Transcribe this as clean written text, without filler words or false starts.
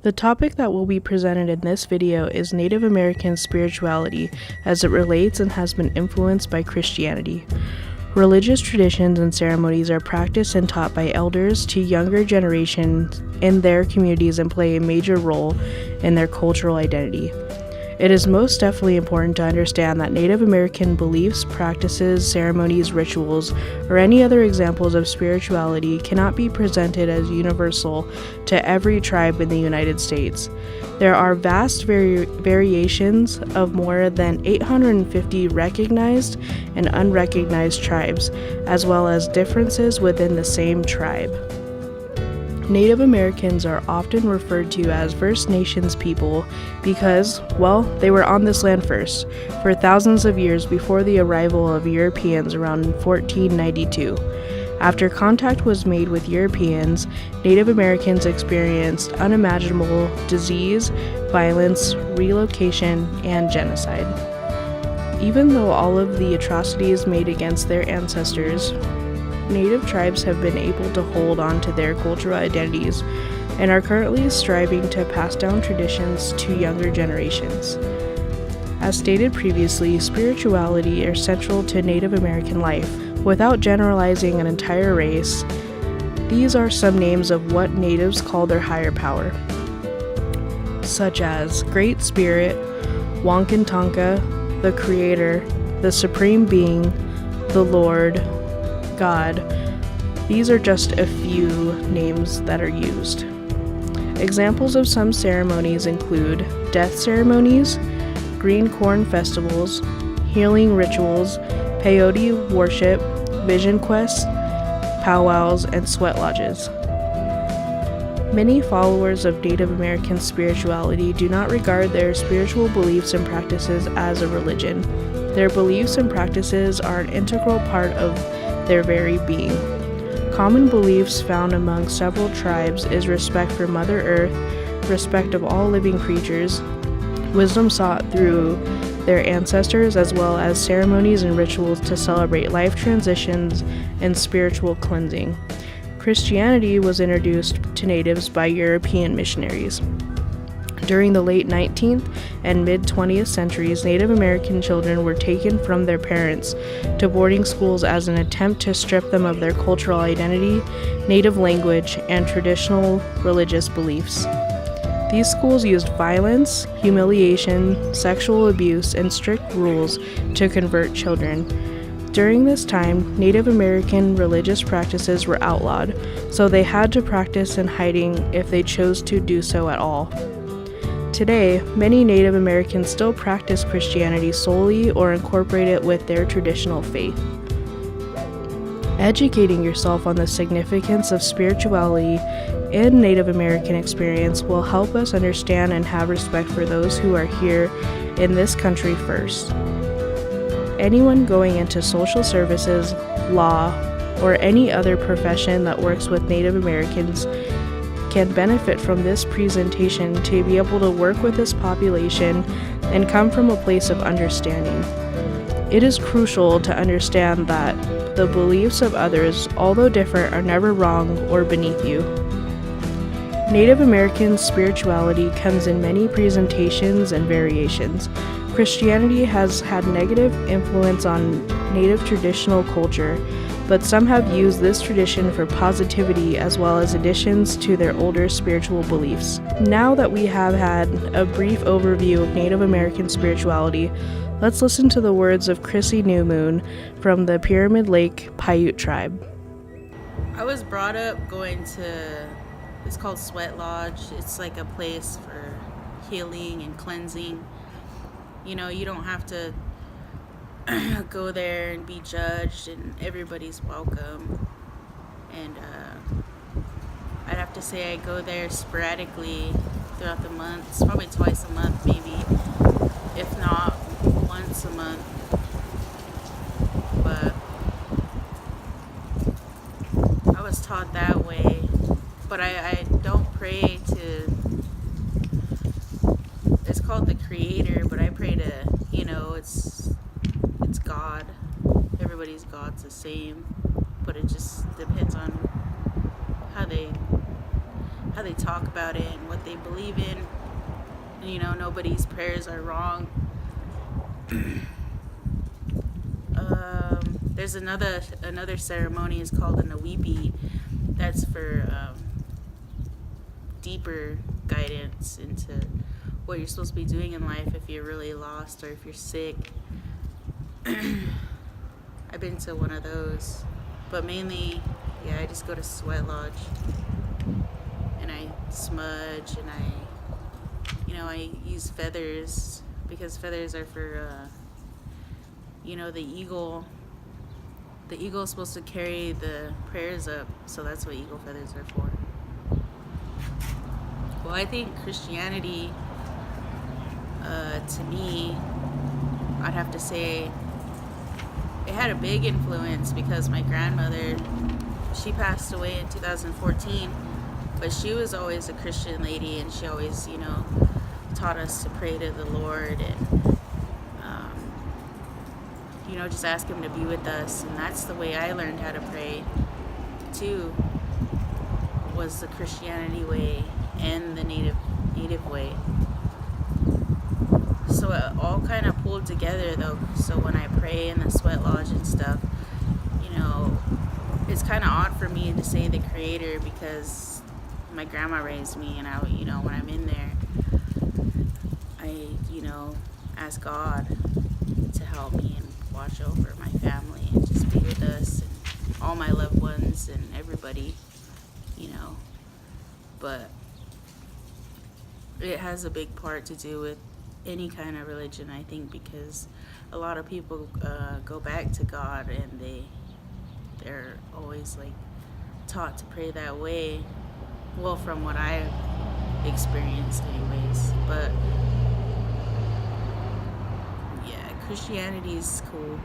The topic that will be presented in this video is Native American spirituality as it relates and has been influenced by Christianity. Religious traditions and ceremonies are practiced and taught by elders to younger generations in their communities and play a major role in their cultural identity. It is most definitely important to understand that Native American beliefs, practices, ceremonies, rituals, or any other examples of spirituality cannot be presented as universal to every tribe in the United States. There are vast variations of more than 850 recognized and unrecognized tribes, as well as differences within the same tribe. Native Americans are often referred to as First Nations people because, well, they were on this land first, for thousands of years before the arrival of Europeans around 1492. After contact was made with Europeans, Native Americans experienced unimaginable disease, violence, relocation, and genocide. Even though all of the atrocities made against their ancestors, Native tribes have been able to hold on to their cultural identities and are currently striving to pass down traditions to younger generations. As stated previously, spirituality is central to Native American life. Without generalizing an entire race, these are some names of what Natives call their higher power, such as Great Spirit, Wankantanka, the Creator, the Supreme Being, the Lord, God. These are just a few names that are used. Examples of some ceremonies include death ceremonies, green corn festivals, healing rituals, peyote worship, vision quests, powwows, and sweat lodges. Many followers of Native American spirituality do not regard their spiritual beliefs and practices as a religion. Their beliefs and practices are an integral part of their very being. Common beliefs found among several tribes is respect for Mother Earth, respect of all living creatures, wisdom sought through their ancestors, as well as ceremonies and rituals to celebrate life transitions and spiritual cleansing. Christianity was introduced to natives by European missionaries. During the late 19th and mid-20th centuries, Native American children were taken from their parents to boarding schools as an attempt to strip them of their cultural identity, native language, and traditional religious beliefs. These schools used violence, humiliation, sexual abuse, and strict rules to convert children. During this time, Native American religious practices were outlawed, so they had to practice in hiding if they chose to do so at all. Today, many Native Americans still practice Christianity solely or incorporate it with their traditional faith. Educating yourself on the significance of spirituality in Native American experience will help us understand and have respect for those who are here in this country first. Anyone going into social services, law, or any other profession that works with Native Americans can benefit from this presentation to be able to work with this population and come from a place of understanding. It is crucial to understand that the beliefs of others, although different, are never wrong or beneath you. Native American spirituality comes in many presentations and variations. Christianity has had negative influence on Native traditional culture, but some have used this tradition for positivity as well as additions to their older spiritual beliefs. Now that we have had a brief overview of Native American spirituality, let's listen to the words of Chrissy Newmoon from the Pyramid Lake Paiute tribe. I was brought up going to, it's called Sweat Lodge. It's like a place for healing and cleansing. You know, you don't have to go there and be judged, and everybody's welcome. And I'd have to say I go there sporadically throughout the months, probably twice a month maybe, if not once a month. But I was taught that way. But I don't pray to, it's called the Creator, but I pray to, you know, it's God. Everybody's God's the same, but it just depends on how they talk about it and what they believe in. And, you know, nobody's prayers are wrong. There's another ceremony is called a Nawipi. That's for deeper guidance into what you're supposed to be doing in life if you're really lost or if you're sick. I've been to one of those, but mainly, yeah, I just go to Sweat Lodge and I smudge and I use feathers because feathers are for, the eagle. The eagle is supposed to carry the prayers up, so that's what eagle feathers are for. Well, I think Christianity, to me, I'd have to say it had a big influence because my grandmother, she passed away in 2014, but she was always a Christian lady, and she always, taught us to pray to the Lord and, just ask him to be with us. And that's the way I learned how to pray too, was the Christianity way and the native way. So it all kind of pulled together though. So when I pray in the Sweat Lodge and stuff, it's kind of odd for me to say the Creator because my grandma raised me, and when I'm in there, I ask God to help me and watch over my family and just be with us and all my loved ones and everybody, but it has a big part to do with any kind of religion, I think, because a lot of people go back to God and they're always like taught to pray that way. Well, from what I've experienced anyways. But yeah, Christianity is cool.